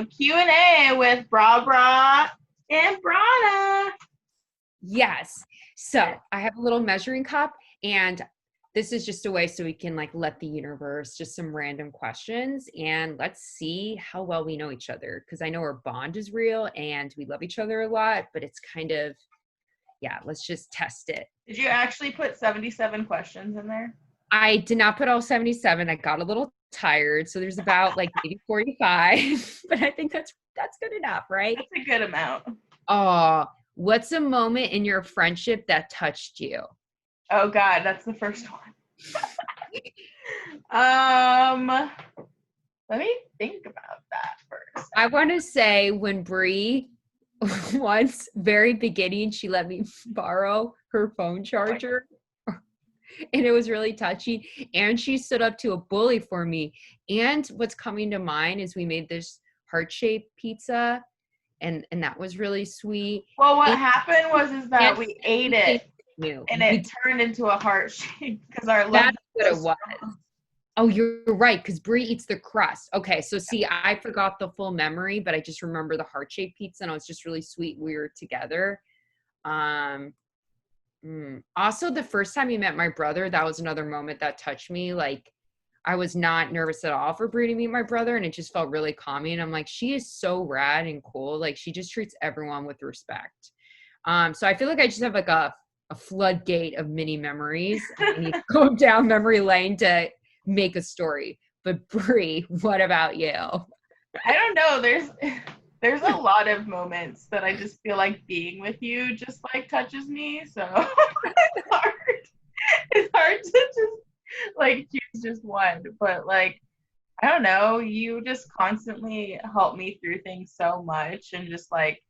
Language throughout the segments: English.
Q&A with BrahBrah and Brahna. Yes. So I have a little measuring cup, and this is just a way so we can like let the universe just some random questions, and let's see how well we know each other. Because I know our bond is real and we love each other a lot, but it's kind of, yeah, let's just test it. Did you actually put 77 questions in there? I did not put all 77. I got a little tired. So there's about like maybe 45, but I think that's good enough, right? That's a good amount. Oh, what's a moment in your friendship that touched you? Oh God, that's the first one. Let me think about that first. I want to say when Bree once, very beginning, she let me borrow her phone charger. And it was really touchy. And she stood up to a bully for me. And what's coming to mind is we made this heart-shaped pizza, and that was really sweet. Well, what happened was that we ate it, and it turned into a heart shape because our love. That's what it was. Oh, you're right, because Brie eats the crust. Okay, so see, I forgot the full memory, but I just remember the heart-shaped pizza, and it was just really sweet. We were together. Also, the first time you met my brother, that was another moment that touched me. Like, I was not nervous at all for Brie to meet my brother, and it just felt really calming. I'm like, she is so rad and cool. Like, she just treats everyone with respect. So I feel like I just have like a floodgate of mini memories. I need to go down memory lane to make a story. But Brie, what about you? I don't know. There's a lot of moments that I just feel like being with you just like touches me. So it's hard to just like choose just one. But like, I don't know, you just constantly help me through things so much and just like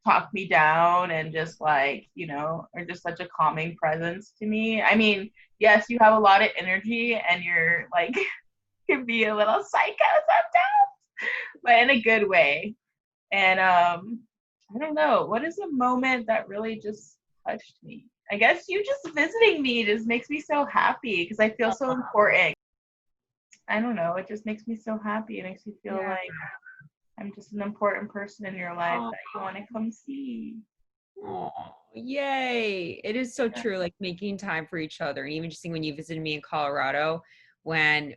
talk me down and just like, you know, are just such a calming presence to me. I mean, yes, you have a lot of energy and you're like can be a little psycho sometimes, but in a good way. And I don't know, what is a moment that really just touched me? I guess you just visiting me just makes me so happy because I feel so important. I don't know, it just makes me so happy. It makes me feel like I'm just an important person in your life that you want to come see. Oh, yay. It is so true, like making time for each other. And even just seeing when you visited me in Colorado, when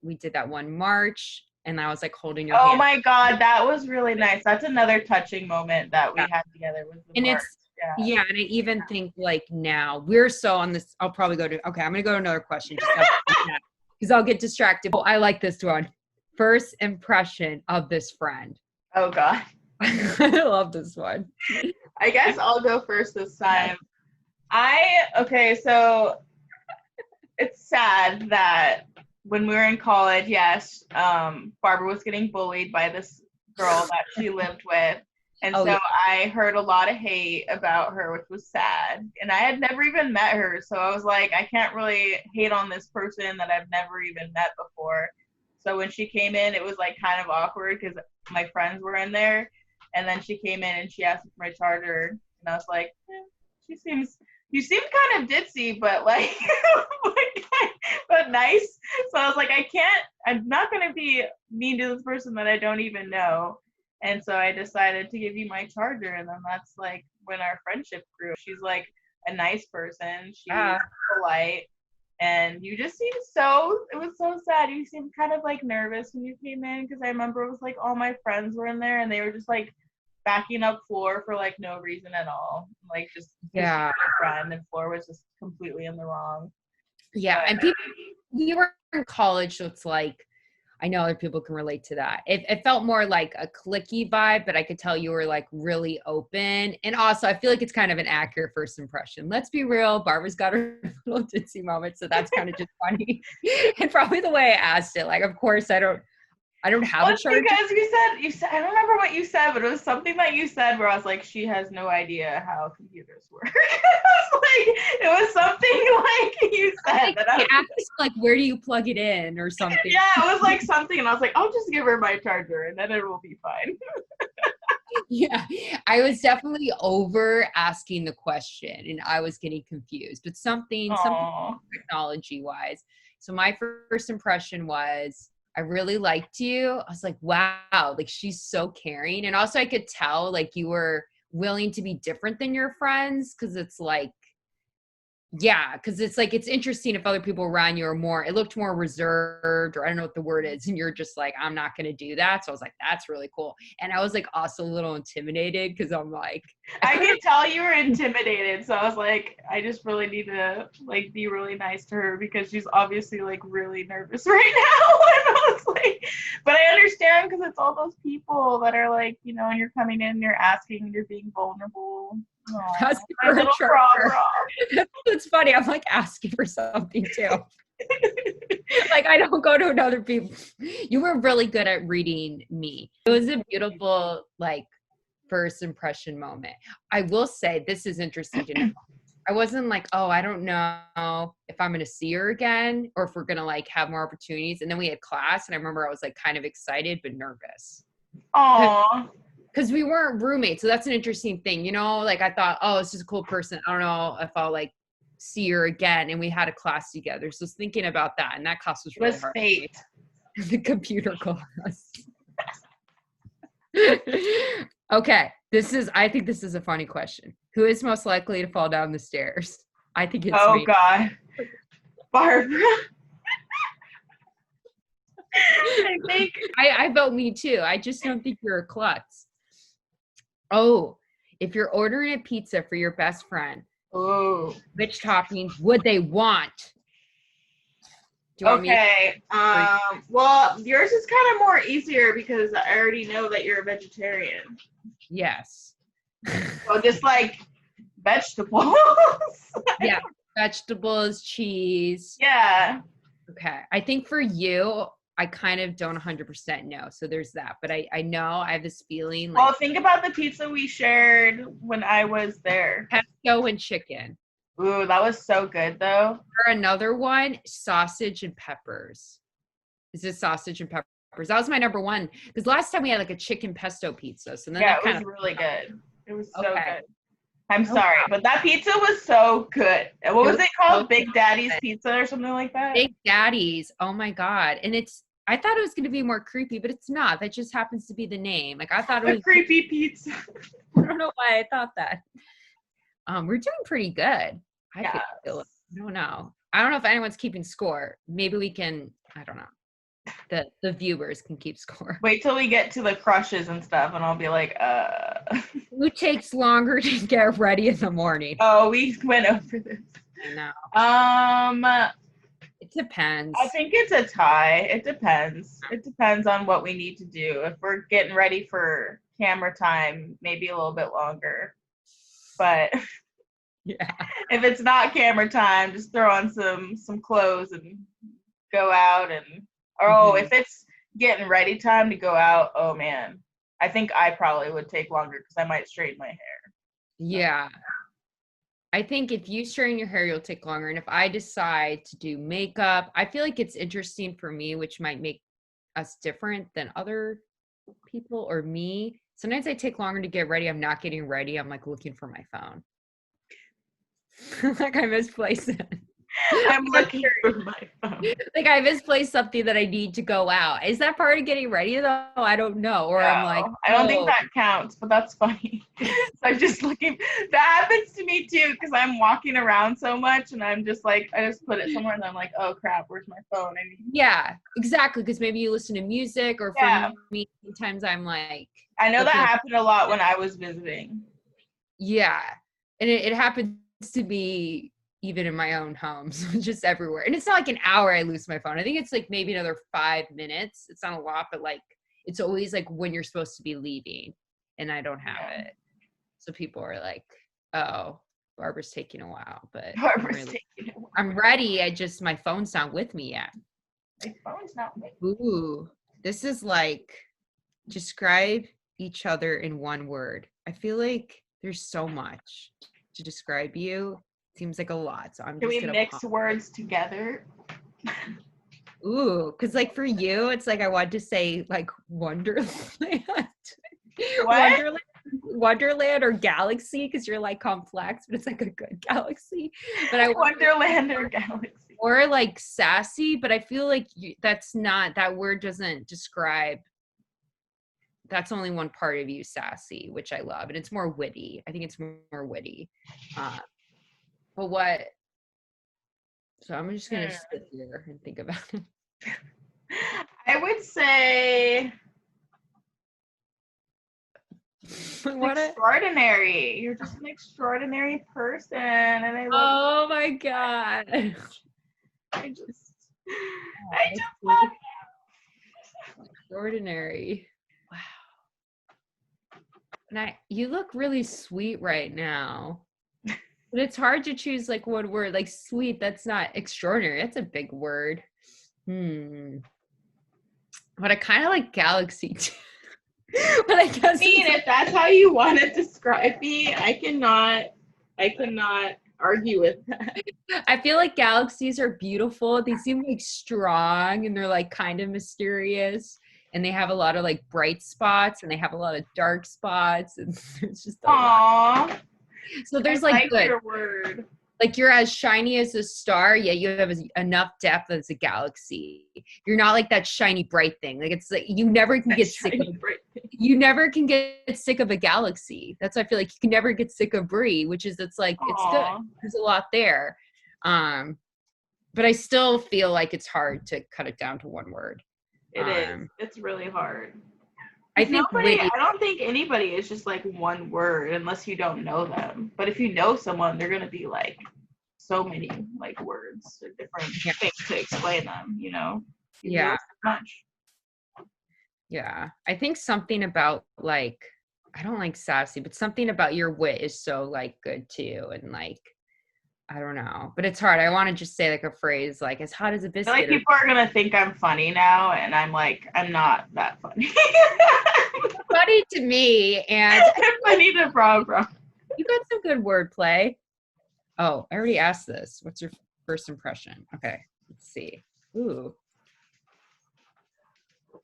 we did that one march, and I was like holding your hand. Oh my God, that was really nice. That's another touching moment that we had together with the march. Yeah, and I even think like now we're so on this. I'll probably go to, okay, I'm going to go to another question because I'll get distracted. Oh, I like this one. First impression of this friend. Oh God. I love this one. I guess I'll go first this time. So it's sad that when we were in college, yes, Barbara was getting bullied by this girl that she lived with. And I heard a lot of hate about her, which was sad. And I had never even met her. So I was like, I can't really hate on this person that I've never even met before. So when she came in, it was like kind of awkward because my friends were in there. And then she came in and she asked for my charger. And I was like, you seem kind of ditzy, but like, but nice. So I was like, I'm not going to be mean to this person that I don't even know. And so I decided to give you my charger. And then that's like when our friendship grew. She's like a nice person. She's polite. And you just seemed it was so sad. You seemed kind of like nervous when you came in because I remember it was like all my friends were in there and they were just like backing up Floor for like no reason at all. Like just my friend, and Floor was just completely in the wrong. Yeah, and we were in college, so it's like I know other people can relate to that. It felt more like a cliquey vibe, but I could tell you were like really open. And also, I feel like it's kind of an accurate first impression. Let's be real. Barbara's got her little ditzy moment, so that's kind of just funny. And probably the way I asked it, like, of course, I don't have a charger. Because you said, I don't remember what you said, but it was something that you said where I was like, she has no idea how computers work. It was something like you said. Like, where do you plug it in or something? Yeah, it was like something, and I was like, I'll just give her my charger, and then it will be fine. Yeah, I was definitely over asking the question, and I was getting confused, but something technology-wise. So my first impression was, I really liked you. I was like, wow, like she's so caring. And also I could tell like you were willing to be different than your friends because it's like, yeah, because it's like it's interesting if other people around you are more, it looked more reserved, or I don't know what the word is, and you're just like, I'm not gonna do that. So I was like, that's really cool. And I was like also a little intimidated because I'm like, I could tell you were intimidated, so I was like, I just really need to like be really nice to her because she's obviously like really nervous right now. And I was like, but I understand because it's all those people that are like, you know, and you're coming in, you're asking, and you're being vulnerable. Aww, my little BrahBrah. It's funny. I'm like asking for something too. Like I don't go to another people. You were really good at reading me. It was a beautiful like first impression moment. I will say this is interesting to know. I wasn't like, oh, I don't know if I'm going to see her again or if we're going to like have more opportunities. And then we had class and I remember I was like kind of excited but nervous. Aww. Because we weren't roommates. So that's an interesting thing. You know, like I thought, oh, this is a cool person. I don't know if I'll like see her again. And we had a class together. So I was thinking about that. And that class was really hard. Fate. The computer class. Okay. I think this is a funny question. Who is most likely to fall down the stairs? I think it's me. Oh God. Barbara. I think I vote me too. I just don't think you're a klutz. Oh, if you're ordering a pizza for your best friend, which toppings would they want? Okay. Well, yours is kind of more easier because I already know that you're a vegetarian. Yes. So just like vegetables. Yeah, vegetables, cheese. Yeah. Okay. I think for you, I kind of don't 100% know. So there's that. But I know I have this feeling like. Well, think about the pizza we shared when I was there. Pesto and chicken. Ooh, that was so good though. Or another one, sausage and peppers. Is it sausage and peppers? That was my number one. Because last time we had like a chicken pesto pizza. So then it was really good. It was so good. I'm sorry, but that pizza was so good. What was it called? Big Daddy's Pizza or something like that? Big Daddy's. Oh my God. And I thought it was going to be more creepy, but it's not. That just happens to be the name. Like I thought it was creepy pizza. I don't know why I thought that. We're doing pretty good. I don't know. I don't know if anyone's keeping score. Maybe we can, I don't know. The viewers can keep score. Wait till we get to the crushes and stuff and I'll be like, Who takes longer to get ready in the morning? Oh, we went over this. I know. It depends. I think it's a tie. It depends. It depends on what we need to do. If we're getting ready for camera time, maybe a little bit longer. But yeah, if it's not camera time, just throw on some clothes and go out. And if it's getting ready time to go out, oh man, I think I probably would take longer because I might straighten my hair. Yeah. I think if you straighten your hair, you'll take longer. And if I decide to do makeup, I feel like it's interesting for me, which might make us different than other people or me. Sometimes I take longer to get ready. I'm not getting ready. I'm like looking for my phone. Like I misplaced it. I'm looking for my phone. Like I misplaced something that I need to go out. Is that part of getting ready though? I don't know. Or I'm like, I don't think that counts, but that's funny. So I'm just looking. That happens to me too because I'm walking around so much and I'm just like, I just put it somewhere and I'm like, oh crap, where's my phone? Yeah, exactly. Because maybe you listen to music or for me, sometimes I'm like. I know that happened a lot when I was visiting. Yeah. And it happens to be even in my own home, so just everywhere. And it's not like an hour I lose my phone. I think it's like maybe another 5 minutes. It's not a lot, but like it's always like when you're supposed to be leaving and I don't have it. So people are like, oh, Barbara's taking a while, but I'm ready. My phone's not with me yet. My phone's not with me. Ooh, this is like describe each other in one word. I feel like there's so much to describe you. Seems like a lot, so I'm Can just we mix words together? Ooh, because like for you, it's like I wanted to say like Wonderland. What? Wonderland or Galaxy, because you're like complex, but it's like a good galaxy. But Wonderland or Galaxy. more like sassy, but I feel like that's not, that word doesn't describe, that's only one part of you, sassy, which I love. And it's more witty. I think it's more witty. But what, so I'm just going to sit here and think about it. I would say extraordinary. You're just an extraordinary person, and I love. Oh my god! I just love you. Extraordinary. Wow. And you look really sweet right now, but it's hard to choose like one word. Like sweet, that's not extraordinary. That's a big word. But I kind of like galaxy too. But I guess if that's how you want to describe me, I cannot argue with that. I feel like galaxies are beautiful. They seem like strong and they're like kind of mysterious, and they have a lot of like bright spots and they have a lot of dark spots, and it's just a lot. So there's like good. Your word. Like you're as shiny as a star, yet you have enough depth as a galaxy. You're not like that shiny bright thing. Like it's like you never can get sick of you never can get sick of a galaxy. That's why I feel like you can never get sick of Brie, which is it's like it's good. There's a lot there. But I still feel like it's hard to cut it down to one word. It is. It's really hard. I don't think anybody is just like one word unless you don't know them. But if you know someone, they're gonna be like so many like words or different things to explain them, you know? You know so much. Yeah. I think something about like, I don't like sassy, but something about your wit is so like good too. And like, I don't know, but it's hard. I want to just say like a phrase like as hot as a biscuit. I feel like people are gonna think I'm funny now, and I'm like, I'm not that funny. Funny to me, and funny to BrahBrah. You got some good wordplay. Oh, I already asked this. What's your first impression? Okay, let's see. Ooh,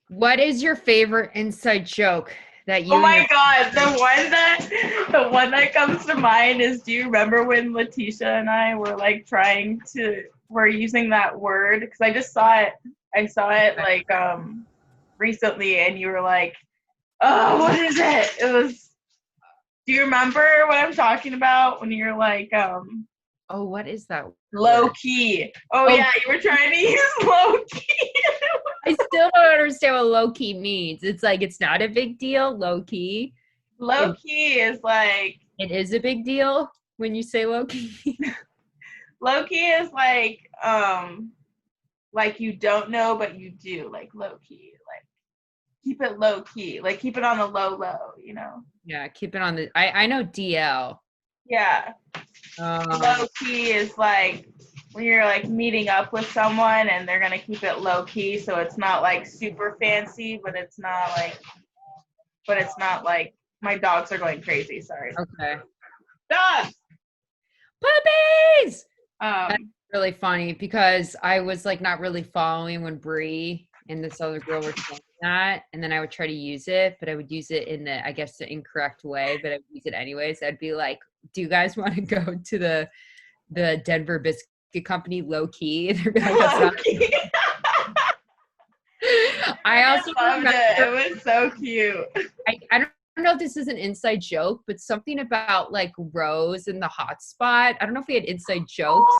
what is your favorite inside joke that you? Oh my god, the one that comes to mind is, do you remember when Letitia and I were like we're using that word, because I just saw it like recently, and you were like, oh, what is it? It was, do you remember what I'm talking about when you're like oh, what is that word? Low key. Oh yeah, you were trying to use low key. I still don't understand what low key means. It's like, it's not a big deal, low key. Low key is like, it is a big deal when you say low key. Low key is like you don't know, but you do, like low key, like keep it low key, like keep it on the low, you know? Yeah, keep it on the, I know DL. Yeah. Low key is like when you're like meeting up with someone and they're gonna keep it low key, so it's not like super fancy, but it's not like my dogs are going crazy. Sorry. Okay. Dogs. Puppies. That's really funny because I was like not really following when Brie and this other girl were saying that, and then I would try to use it, but I would use it in the, I guess, the incorrect way, but I would use it anyways. I'd be like, do you guys want to go to the Denver biscuit company low key? And they'd be like, that's not key. I also loved it. It was so cute. I don't know if this is an inside joke, but something about like Rose and the hot spot. I don't know if we had inside jokes.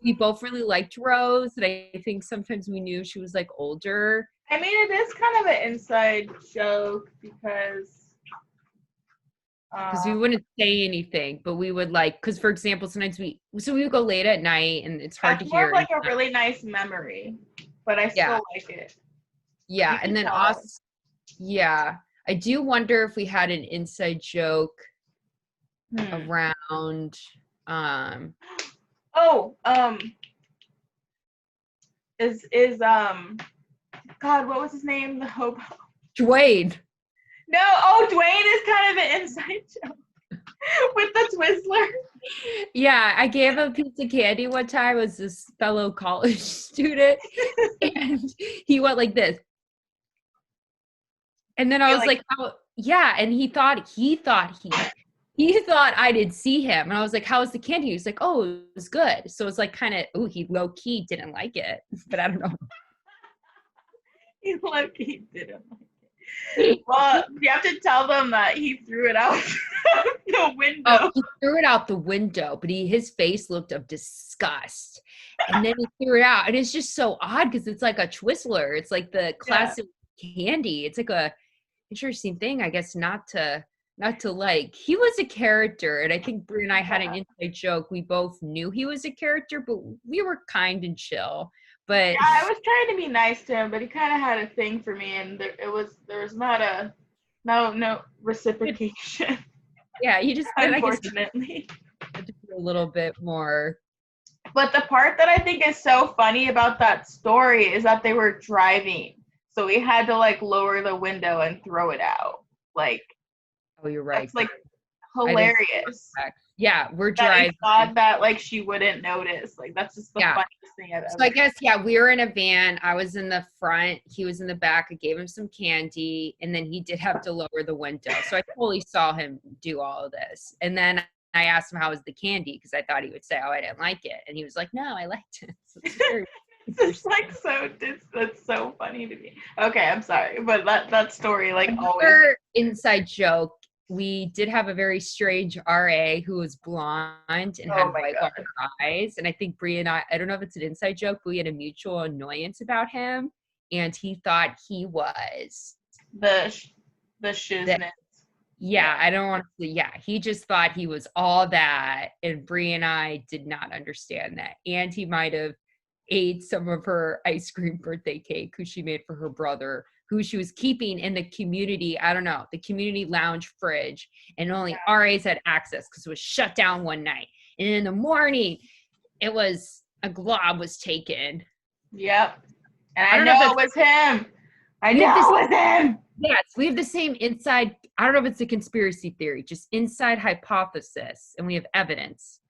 We both really liked Rose, and I think sometimes we knew she was like older. I mean, it is kind of an inside joke because we wouldn't say anything, but we would like, because for example, sometimes we would go late at night and it's hard to hear. It's like a really nice memory, but I still like it. Yeah, and then also, yeah, I do wonder if we had an inside joke around. God, what was his name? The hobo. Dwayne. No, Dwayne is kind of an inside joke with the Twizzler. Yeah, I gave a piece of candy one time. It was this fellow college student, and he went like this. And then I was like, oh, yeah, and he thought he he thought I did see him. And I was like, how was the candy? He was like, oh, it was good. So it's like kind of, oh, he low key didn't like it. But I don't know. He low-key didn't like it. Well, you have to tell them that he threw it out the window. Oh, he threw it out the window, but his face looked of disgust. And then he threw it out. And it's just so odd because it's like a Twizzler. It's like the classic candy. It's like a interesting thing, I guess, not to like. He was a character, and I think Brie and I had an inside joke. We both knew he was a character, but we were kind and chill. But I was trying to be nice to him, but he kind of had a thing for me, and there was not a no reciprocation. yeah, he just Unfortunately. I guess a little bit more. But the part that I think is so funny about that story is that they were driving, so we had to like lower the window and throw it out. Like, oh, you're right. That's like hilarious. Yeah, we're driving. I thought that like she wouldn't notice. Like that's just the funniest thing I've ever. So I guess we were in a van. I was in the front. He was in the back. I gave him some candy, and then he did have to lower the window. So I totally saw him do all of this. And then I asked him how was the candy because I thought he would say, "Oh, I didn't like it," and he was like, "No, I liked it." So it's like that's so funny to me. Okay, I'm sorry, but that story like always. Inside joke. We did have a very strange RA who was blonde and had white water eyes. And I think Brie and I don't know if it's an inside joke, but we had a mutual annoyance about him. And he thought he was the shiznit. Yeah, I don't want to. Yeah, he just thought he was all that. And Brie and I did not understand that. And he might have ate some of her ice cream birthday cake, who she made for her brother, who she was keeping in the community, I don't know, the community lounge fridge, and only RAs had access because it was shut down one night. And in the morning, it was a glob was taken. Yep. And I know it was him. I know it was him. Yes, we have the same inside, I don't know if it's a conspiracy theory, just inside hypothesis, and we have evidence.